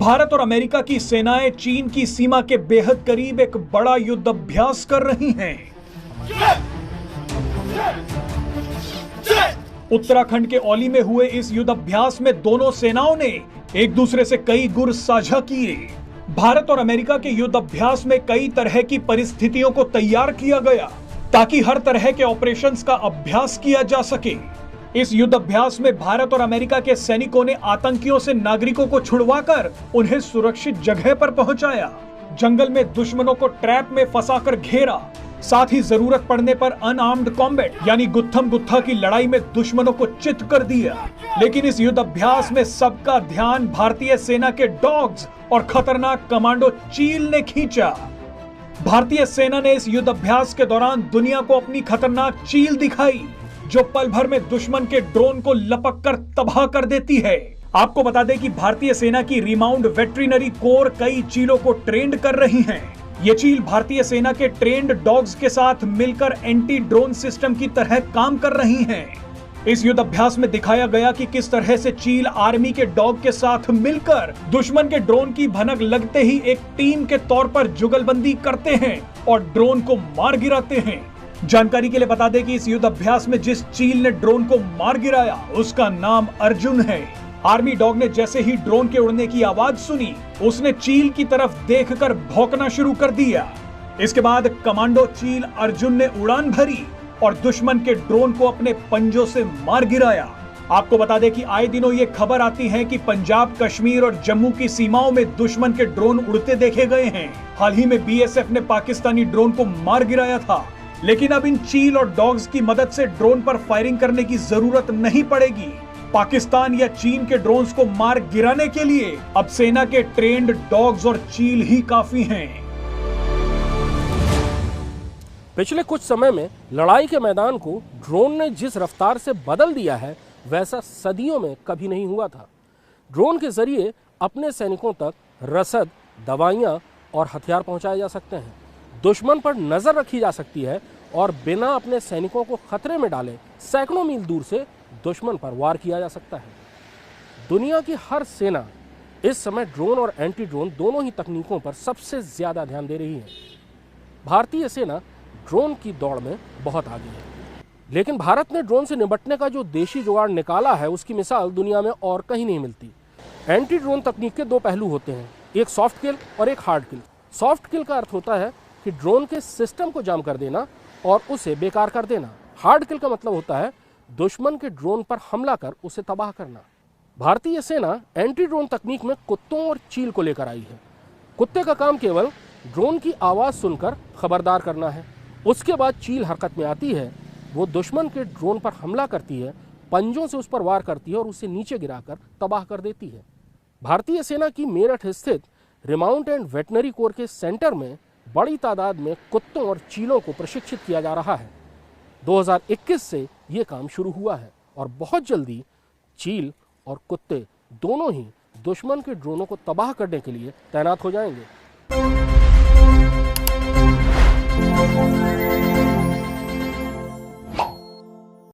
भारत और अमेरिका की सेनाएं चीन की सीमा के बेहद करीब एक बड़ा युद्ध अभ्यास कर रही हैं। उत्तराखंड के औली में हुए इस युद्ध अभ्यास में दोनों सेनाओं ने एक दूसरे से कई गुर साझा किए। भारत और अमेरिका के युद्ध अभ्यास में कई तरह की परिस्थितियों को तैयार किया गया ताकि हर तरह के ऑपरेशंस का अभ्यास किया जा सके। इस युद्ध अभ्यास में भारत और अमेरिका के सैनिकों ने आतंकियों से नागरिकों को छुड़वाकर उन्हें सुरक्षित जगह पर पहुंचाया, जंगल में दुश्मनों को ट्रैप में फंसाकर घेरा, साथ ही जरूरत पड़ने पर अनआर्म्ड कॉम्बैट यानी गुत्थम गुत्था की लड़ाई में दुश्मनों को चित कर दिया। लेकिन इस युद्ध अभ्यास में सबका ध्यान भारतीय सेना के डॉग्स और खतरनाक कमांडो चील ने खींचा। भारतीय सेना ने इस युद्ध अभ्यास के दौरान दुनिया को अपनी खतरनाक चील दिखाई, जो पल भर में दुश्मन के ड्रोन को लपक कर तबाह कर देती है। आपको बता दें कि भारतीय सेना की रिमाउंड वेटरिनरी कोर कई चीलों को ट्रेंड कर रही हैं। ये चील भारतीय सेना के ट्रेंड डॉग्स के साथ मिलकर एंटी ड्रोन सिस्टम की तरह काम कर रही हैं। इस युद्ध अभ्यास में दिखाया गया कि किस तरह से चील आर्मी के डॉग के साथ मिलकर दुश्मन के ड्रोन की भनक लगते ही एक टीम के तौर पर जुगलबंदी करते हैं और ड्रोन को मार गिराते हैं। जानकारी के लिए बता दें कि इस युद्ध अभ्यास में जिस चील ने ड्रोन को मार गिराया उसका नाम अर्जुन है। आर्मी डॉग ने जैसे ही ड्रोन के उड़ने की आवाज सुनी, उसने चील की तरफ देखकर भौंकना शुरू कर दिया। इसके बाद कमांडो चील अर्जुन ने उड़ान भरी और दुश्मन के ड्रोन को अपने पंजों से मार गिराया। आपको बता दें कि आए दिनों ये खबर आती है कि पंजाब, कश्मीर और जम्मू की सीमाओं में दुश्मन के ड्रोन उड़ते देखे गए हैं। हाल ही में बीएसएफ ने पाकिस्तानी ड्रोन को मार गिराया था, लेकिन अब इन चील और डॉग्स की मदद से ड्रोन पर फायरिंग करने की जरूरत नहीं पड़ेगी। पाकिस्तान या चीन के ड्रोन्स को मार गिराने के लिए अब सेना के ट्रेंड डॉग्स और चील ही काफी हैं। पिछले कुछ समय में लड़ाई के मैदान को ड्रोन ने जिस रफ्तार से बदल दिया है, वैसा सदियों में कभी नहीं हुआ था। ड्रोन के जरिए अपने सैनिकों तक रसद, दवाइयां और हथियार पहुंचाए जा सकते हैं। दुश्मन पर नजर रखी जा सकती है और बिना अपने सैनिकों को खतरे में डाले सैकड़ों मील दूर से दुश्मन पर वार किया जा सकता है। दुनिया की हर सेना इस समय ड्रोन और एंटी ड्रोन दोनों ही तकनीकों पर सबसे ज्यादा ध्यान दे रही है। भारतीय सेना ड्रोन की दौड़ में बहुत आगे है, लेकिन भारत ने ड्रोन से निपटने का जो देशी जुगाड़ निकाला है, उसकी मिसाल दुनिया में और कहीं नहीं मिलती। एंटी ड्रोन तकनीक के दो पहलू होते हैं, एक सॉफ्ट किल और एक हार्ड किल। सॉफ्ट किल का अर्थ होता है कि ड्रोन के सिस्टम को जाम कर देना और उसे बेकार कर देना। हार्ड किल का मतलब होता है दुश्मन के ड्रोन पर हमला कर उसे तबाह करना। भारतीय सेना एंटी ड्रोन तकनीक में कुत्तों और चील को लेकर आई है। कुत्ते का काम केवल ड्रोन की आवाज सुनकर खबरदार करना है। उसके बाद चील हरकत में आती है, वो दुश्मन के ड्रोन पर हमला करती है, पंजों से उस पर वार करती है और उसे नीचे गिराकर तबाह कर देती है। भारतीय सेना की मेरठ स्थित रिमाउंट एंड वेटनरी कोर के सेंटर में बड़ी तादाद में कुत्तों और चीलों को प्रशिक्षित किया जा रहा है। 2021 से ये काम शुरू हुआ है और बहुत जल्दी चील और कुत्ते दोनों ही दुश्मन के ड्रोनों को तबाह करने के लिए तैनात हो जाएंगे।